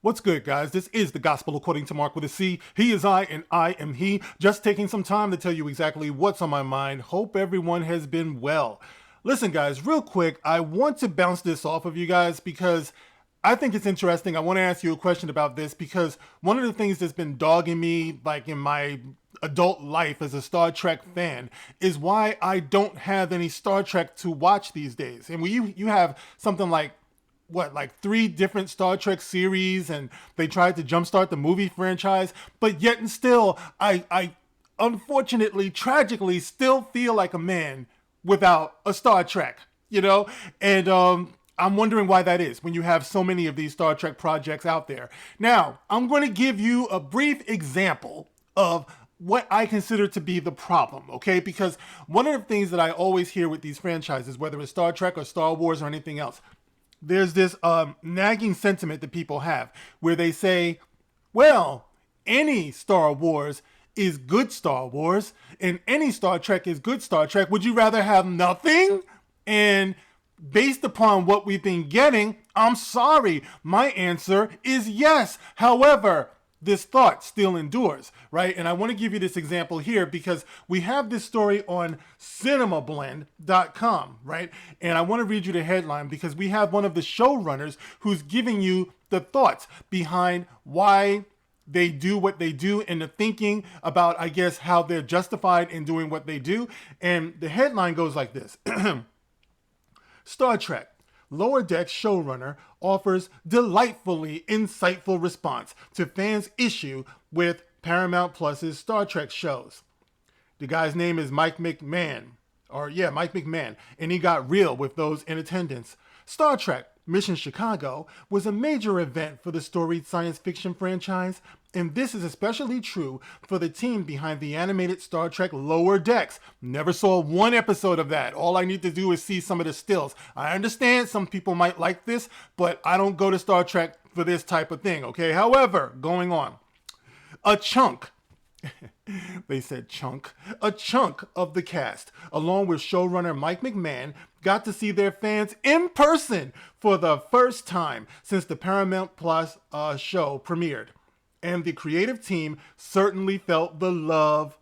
What's good, guys? This is the Gospel According to Mark with a C. He is I, and I am he. Just taking some time to tell you exactly what's on my mind. Hope everyone has been well. Listen, guys, real quick, I want to bounce this off of you guys because I think it's interesting. I want to ask you a question about this because one of the things that's been dogging me, like in my adult life as a Star Trek fan, is why I don't have any Star Trek to watch these days. And when you have something like like 3 different Star Trek series, and they tried to jumpstart the movie franchise, but yet and still, I unfortunately, tragically, still feel like a man without a Star Trek, And I'm wondering why that is when you have so many of these Star Trek projects out there. Now, I'm going to give you a brief example of what I consider to be the problem, okay? Because one of the things that I always hear with these franchises, whether it's Star Trek or Star Wars or anything else, there's this nagging sentiment that people have where they say, well, any Star Wars is good Star Wars and any Star Trek is good Star Trek. Would you rather have nothing? And based upon what we've been getting, I'm sorry, my answer is yes. However, this thought still endures, right? And I want to give you this example here because we have this story on cinemablend.com, right? And I want to read you the headline because we have one of the showrunners who's giving you the thoughts behind why they do what they do and the thinking about, I guess, how they're justified in doing what they do. And the headline goes like this. Star Trek Lower Decks showrunner offers delightfully insightful response to fans' issue with Paramount Plus's Star Trek shows. The guy's name is Mike McMahon, and he got real with those in attendance. Star Trek Mission Chicago was a major event for the storied science fiction franchise, and this is especially true for the team behind the animated Star Trek Lower Decks. Never saw one episode of that. All I need to do is see some of the stills. I understand some people might like this, but I don't go to Star Trek for this type of thing, okay? However, going on. A chunk a chunk of the cast, along with showrunner Mike McMahon, got to see their fans in person for the first time since the Paramount Plus show premiered. And the creative team certainly felt the love.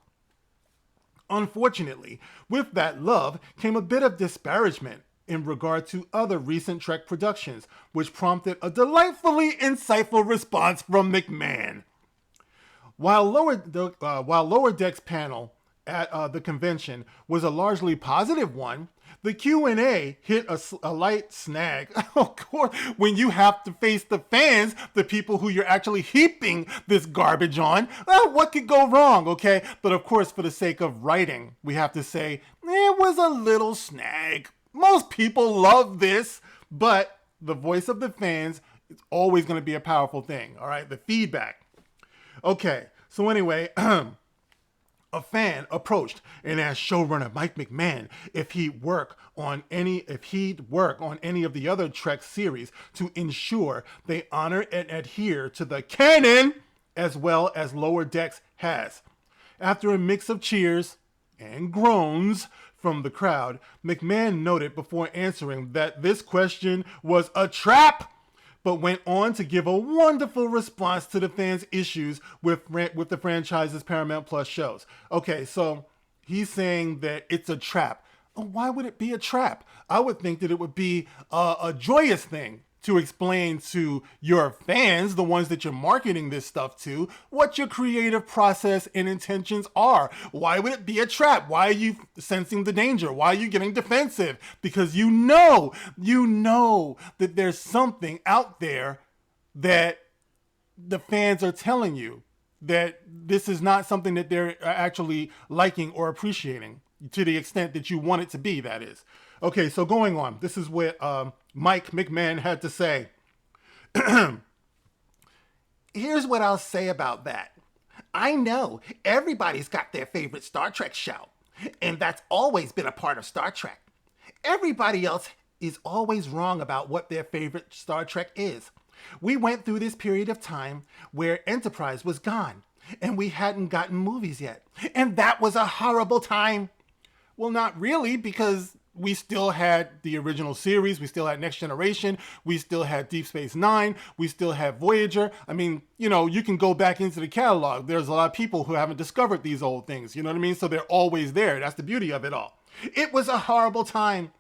Unfortunately, with that love came a bit of disparagement in regard to other recent Trek productions, which prompted a delightfully insightful response from McMahon. While Lower Decks panel at the convention was a largely positive one, the Q&A hit a light snag. Of course, when you have to face the fans, the people who you're actually heaping this garbage on, what could go wrong, okay? But of course, for the sake of writing, we have to say, it was a little snag. Most people love this, but the voice of the fans is always going to be a powerful thing, all right? The feedback. Okay, so anyway, a fan approached and asked showrunner Mike McMahon if he'd work on any of the other Trek series to ensure they honor and adhere to the canon as well as Lower Decks has. After a mix of cheers and groans from the crowd, McMahon noted before answering that this question was a trap, but went on to give a wonderful response to the fans' issues with the franchise's Paramount Plus shows. Okay, so he's saying that it's a trap. Oh, why would it be a trap? I would think that it would be a joyous thing to explain to your fans, the ones that you're marketing this stuff to, what your creative process and intentions are. Why would it be a trap? Why are you sensing the danger? Why are you getting defensive? Because you know that there's something out there that the fans are telling you that this is not something that they're actually liking or appreciating to the extent that you want it to be, that is. Okay, so going on, this is what Mike McMahon had to say. Here's what I'll say about that. I know everybody's got their favorite Star Trek show, and that's always been a part of Star Trek. Everybody else is always wrong about what their favorite Star Trek is. We went through this period of time where Enterprise was gone, and we hadn't gotten movies yet. And that was a horrible time. Well, not really, because we still had the original series, we still had Next Generation, we still had Deep Space Nine, we still had Voyager. I mean, you can go back into the catalog. There's a lot of people who haven't discovered these old things, you know what I mean? So they're always there. That's the beauty of it all. It was a horrible time.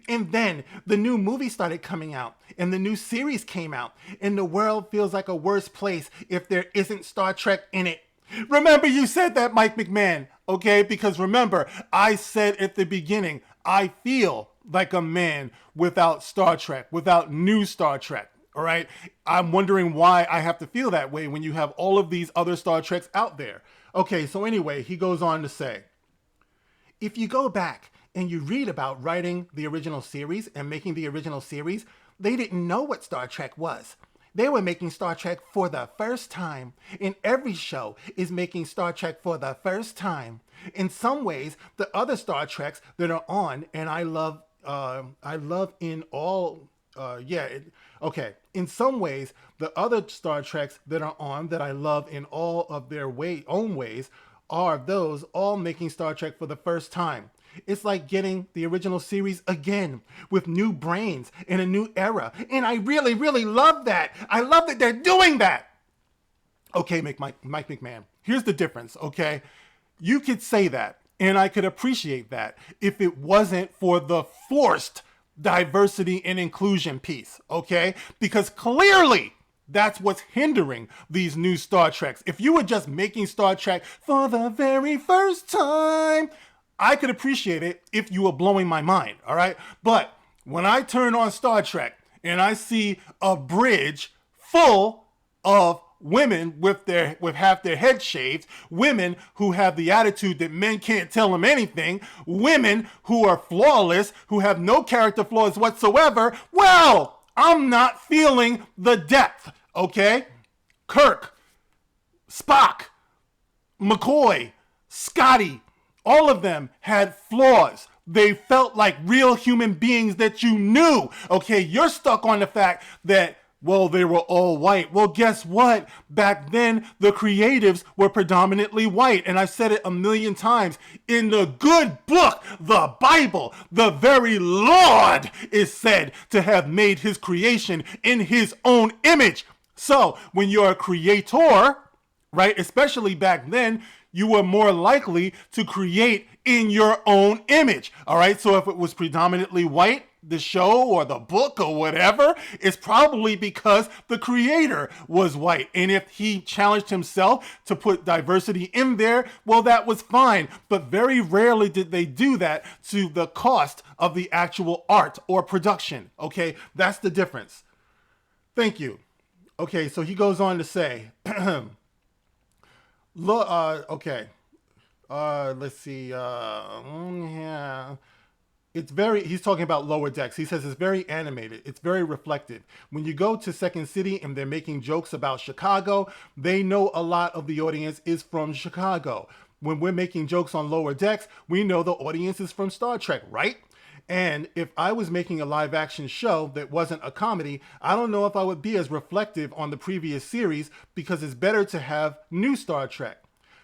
And then the new movie started coming out, and the new series came out, and the world feels like a worse place if there isn't Star Trek in it. Remember, you said that, Mike McMahon, okay? Because remember, I said at the beginning, I feel like a man without Star Trek, without new Star Trek, all right? I'm wondering why I have to feel that way when you have all of these other Star Treks out there. Okay, so anyway, he goes on to say, if you go back and you read about writing the original series and making the original series, they didn't know what Star Trek was. They were making Star Trek for the first time. And every show is making Star Trek for the first time. In some ways, the other Star Treks that are on, and I love in all, in some ways, the other Star Treks that are on that I love in all of their own ways are those all making Star Trek for the first time. It's like getting the original series again with new brains in a new era. And I really, really love that. I love that they're doing that. Okay, Mike McMahon, here's the difference, okay? You could say that, and I could appreciate that if it wasn't for the forced diversity and inclusion piece, okay? Because clearly, that's what's hindering these new Star Treks. If you were just making Star Trek for the very first time, I could appreciate it if you were blowing my mind, all right? But when I turn on Star Trek and I see a bridge full of women with half their head shaved, women who have the attitude that men can't tell them anything, women who are flawless, who have no character flaws whatsoever, well, I'm not feeling the depth, okay? Kirk, Spock, McCoy, Scotty, all of them had flaws. They felt like real human beings that you knew. Okay, you're stuck on the fact that, well, they were all white. Well, guess what? Back then, the creatives were predominantly white. And I've said it a million times. In the good book, the Bible, the very Lord is said to have made his creation in his own image. So when you're a creator, right, especially back then, you were more likely to create in your own image. All right. So if it was predominantly white, the show or the book or whatever, it's probably because the creator was white. And if he challenged himself to put diversity in there, well, that was fine. But very rarely did they do that to the cost of the actual art or production. Okay. That's the difference. Thank you. Okay. So he goes on to say, let's see. Yeah. He's talking about Lower Decks. He says it's very animated. It's very reflective. When you go to Second City and they're making jokes about Chicago, they know a lot of the audience is from Chicago. When we're making jokes on Lower Decks, we know the audience is from Star Trek, right? And if I was making a live action show that wasn't a comedy, I don't know if I would be as reflective on the previous series because it's better to have new Star Trek.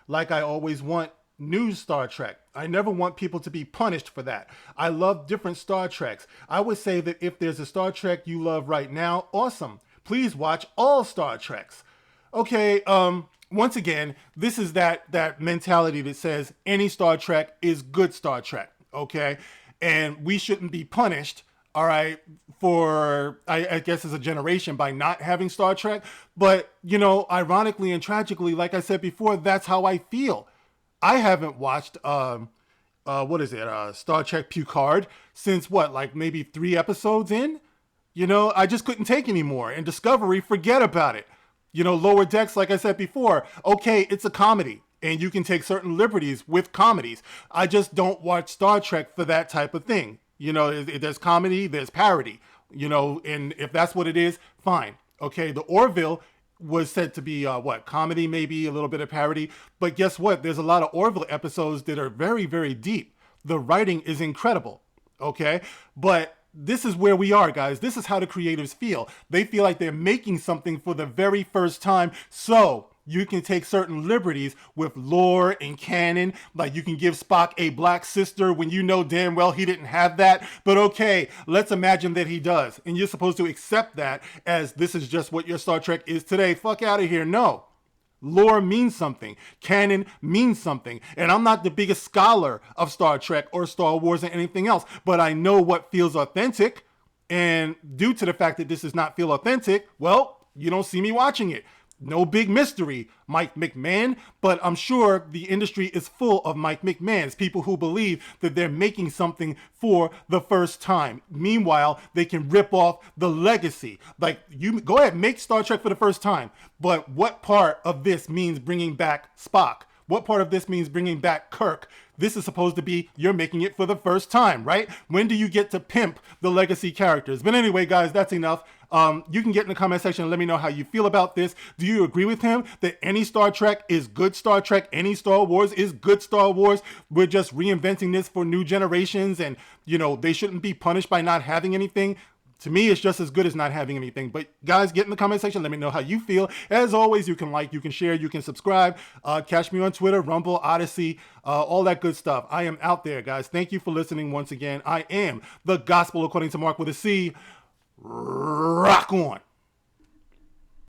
Like I always want new Star Trek. I never want people to be punished for that. I love different Star Treks. I would say that if there's a Star Trek you love right now, awesome. Please watch all Star Treks. Okay, once again, this is that mentality that says any Star Trek is good Star Trek, okay? And we shouldn't be punished, all right, for, I guess, as a generation by not having Star Trek. But, ironically and tragically, like I said before, that's how I feel. I haven't watched, Star Trek Picard since maybe 3 episodes in? I just couldn't take anymore. And Discovery, forget about it. Lower Decks, like I said before, okay, it's a comedy. And you can take certain liberties with comedies. I just don't watch Star Trek for that type of thing. There's comedy, there's parody. And if that's what it is, fine. Okay, the Orville was said to be, comedy, maybe a little bit of parody. But guess what? There's a lot of Orville episodes that are very, very deep. The writing is incredible. Okay, but this is where we are, guys. This is how the creators feel. They feel like they're making something for the very first time. So you can take certain liberties with lore and canon. Like you can give Spock a black sister when you know damn well he didn't have that. But okay, let's imagine that he does. And you're supposed to accept that as this is just what your Star Trek is today. Fuck out of here. No. Lore means something. Canon means something. And I'm not the biggest scholar of Star Trek or Star Wars or anything else, but I know what feels authentic. And due to the fact that this does not feel authentic, well, you don't see me watching it. No big mystery, Mike McMahon, but I'm sure the industry is full of Mike McMahons, people who believe that they're making something for the first time. Meanwhile, they can rip off the legacy. Like, you go ahead, make Star Trek for the first time, but what part of this means bringing back Spock? What part of this means bringing back Kirk? This is supposed to be you're making it for the first time, right? When do you get to pimp the legacy characters? But anyway, guys, that's enough. You can get in the comment section and let me know how you feel about this. Do you agree with him that any Star Trek is good Star Trek? Any Star Wars is good Star Wars? We're just reinventing this for new generations and, you know, they shouldn't be punished by not having anything. To me, it's just as good as not having anything. But guys, get in the comment section. Let me know how you feel. As always, you can like, you can share, you can subscribe. Catch me on Twitter, Rumble, Odyssey, all that good stuff. I am out there, guys. Thank you for listening once again. I am the Gospel According to Mark with a C. Rock on.